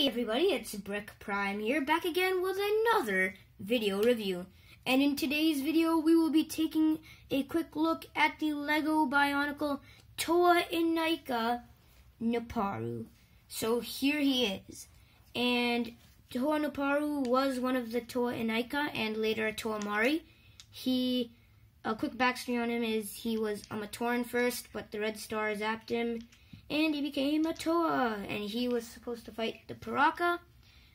Hey everybody, it's Brick Prime here, back again with another video review. And in today's video, we will be taking a quick look at the LEGO Bionicle Toa Inika Nuparu. So here he is. And Toa Nuparu was one of the Toa Inika and later Toa Mari. A quick backstory on him is he was a Matoran first, but the Red Star zapped him, and he became a Toa, and he was supposed to fight the Piraka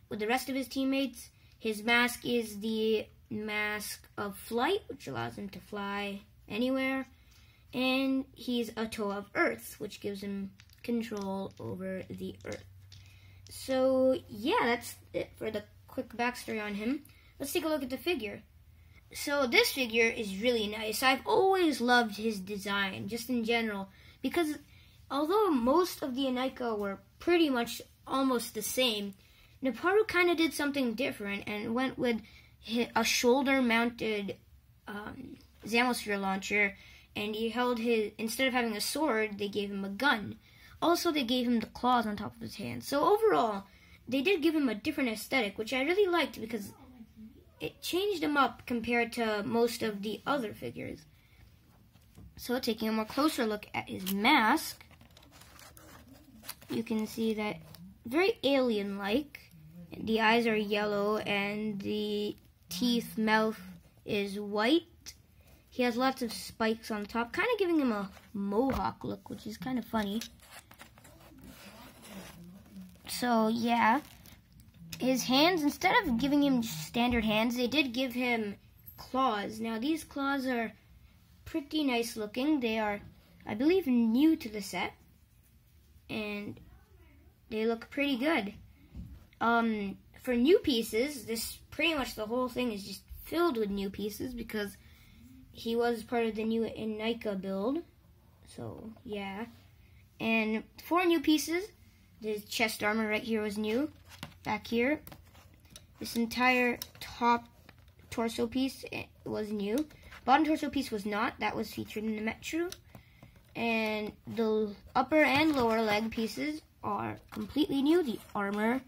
with the rest of his teammates. His mask is the mask of flight, which allows him to fly anywhere, and he's a Toa of Earth, which gives him control over the Earth. So yeah, that's it for the quick backstory on him. Let's take a look at the figure. So this figure is really nice. I've always loved his design, just in general, because although most of the Inika were pretty much almost the same, Nuparu kind of did something different and went with a shoulder-mounted Zamosphere launcher, and he held his, instead of having a sword, they gave him a gun. Also, they gave him the claws on top of his hands. So overall, they did give him a different aesthetic, which I really liked because it changed him up compared to most of the other figures. So taking a more closer look at his mask, you can see that very alien-like. The eyes are yellow and the teeth, mouth is white. He has lots of spikes on top, kind of giving him a mohawk look, which is kind of funny. So yeah, his hands, instead of giving him standard hands, they did give him claws. Now these claws are pretty nice looking. They are, I believe, new to the set, and they look pretty good. For new pieces, this pretty much the whole thing is just filled with new pieces because he was part of the new Inika build. So yeah, and for new pieces, the chest armor right here was new. Back here, this entire top torso piece was new. Bottom torso piece was not. That was featured in the Metru. And the upper and lower leg pieces are completely new. The armor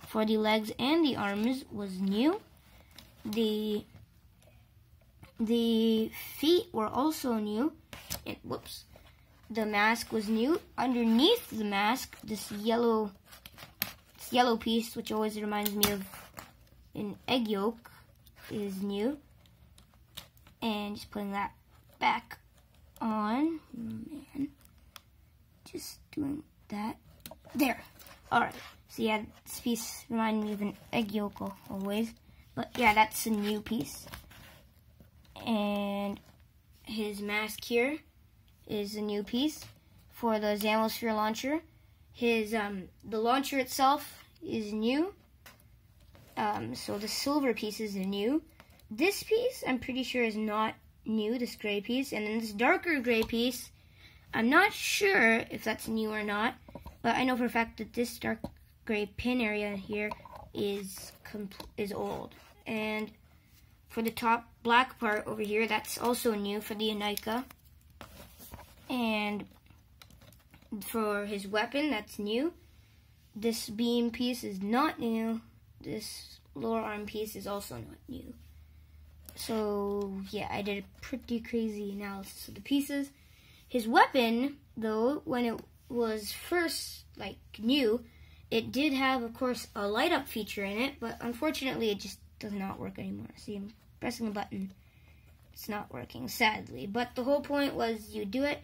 for the legs and the arms was new. The feet were also new. And whoops. The mask was new. Underneath the mask, this yellow piece, which always reminds me of an egg yolk, is new. And just putting that back on. Man, just doing that. There. Alright. So yeah, this piece reminds me of an egg yolk always. But yeah, that's a new piece. And his mask here is a new piece for the Zamosphere launcher. His the launcher itself is new. So the silver piece is new. This piece I'm pretty sure is not new, this gray piece. And then this darker gray piece, I'm not sure if that's new or not, but I know for a fact that this dark gray pin area here is old. And for the top black part over here, that's also new for the Inika. And for his weapon, that's new. This beam piece is not new. This lower arm piece is also not new. So yeah, I did a pretty crazy analysis of the pieces. His weapon, though, when it was first new, it did have, of course, a light up feature in it, but unfortunately it just does not work anymore. See, I'm pressing a button. It's not working, sadly. But the whole point was you do it,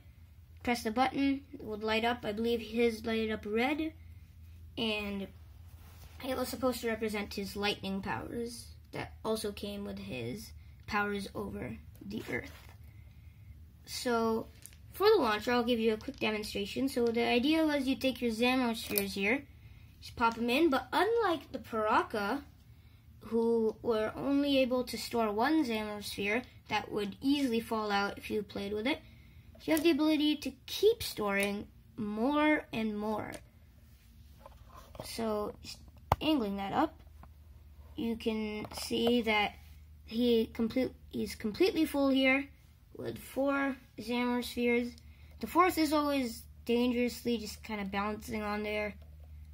press the button, it would light up. I believe his lighted up red, and it was supposed to represent his lightning powers that also came with his powers over the Earth. So for the launcher, I'll give you a quick demonstration. So the idea was you take your Zamospheres here, just pop them in, but unlike the Piraka, who were only able to store one Zamosphere that would easily fall out if you played with it, you have the ability to keep storing more and more. So, just angling that up, you can see that he's completely full here with 4 Zamospheres. The 4th is always dangerously just kind of bouncing on there.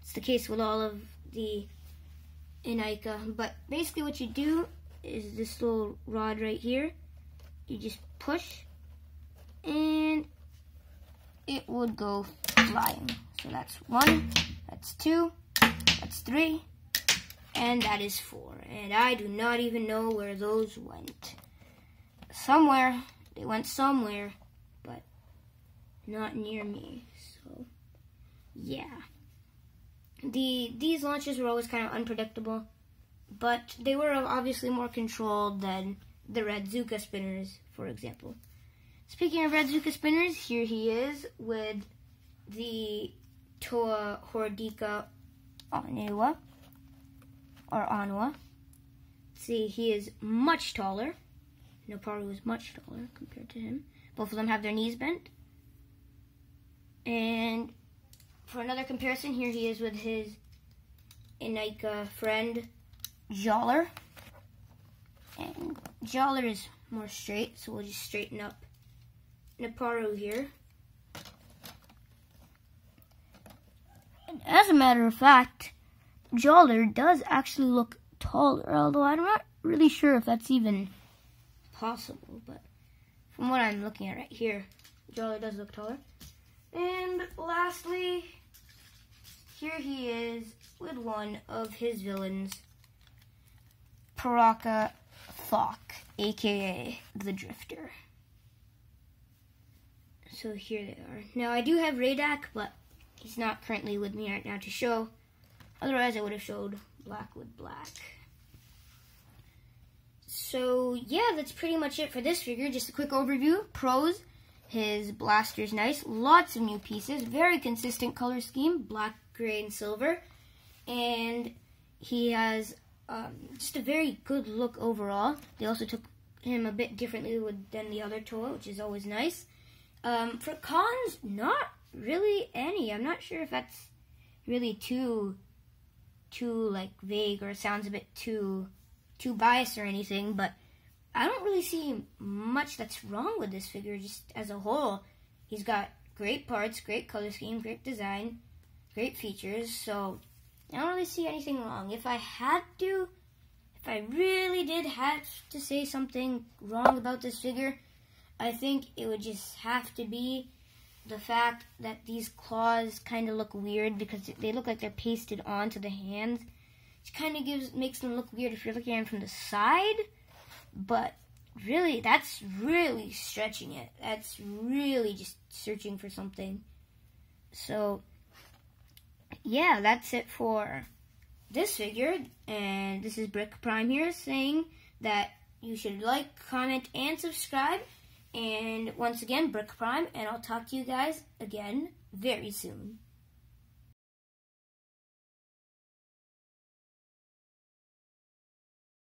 It's the case with all of the Inika. But basically what you do is this little rod right here, you just push and it would go flying. So that's 1, that's 2, that's 3, and that is 4. And I do not even know where those went. Somewhere, they went somewhere, but not near me. So yeah, these launches were always kind of unpredictable, but they were obviously more controlled than the Red Zuka spinners, for example. Speaking of Red Zuka spinners, here he is with the Toa Inika Nuparu. See, he is much taller. Nuparu is much taller compared to him. Both of them have their knees bent. And for another comparison, here he is with his Inika friend, Joller. And Joller is more straight, so we'll just straighten up Nuparu here. And as a matter of fact, Joller does actually look taller, although I'm not really sure if that's even possible, but from what I'm looking at right here, Joller does look taller. And lastly, here he is with one of his villains, Piraka, aka the Drifter. So here they are. Now I do have Radak, but he's not currently with me right now to show. Otherwise I would have showed black with black. So yeah, that's pretty much it for this figure. Just a quick overview. Pros: his blaster's nice, lots of new pieces, very consistent color scheme, black, gray, and silver. And he has just a very good look overall. They also took him a bit differently than the other Toa, which is always nice. For cons, not really any. I'm not sure if that's really too like vague, or it sounds a bit too biased or anything, but I don't really see much that's wrong with this figure just as a whole. He's got great parts, great color scheme, great design, great features, so I don't really see anything wrong. If I really did have to say something wrong about this figure, I think it would just have to be the fact that these claws kind of look weird because they look like they're pasted onto the hands. It kind of makes them look weird if you're looking at them from the side, but really, that's really stretching it. That's really just searching for something. So yeah, that's it for this figure, and this is Brick Prime here saying that you should like, comment, and subscribe. And once again, Brick Prime, and I'll talk to you guys again very soon.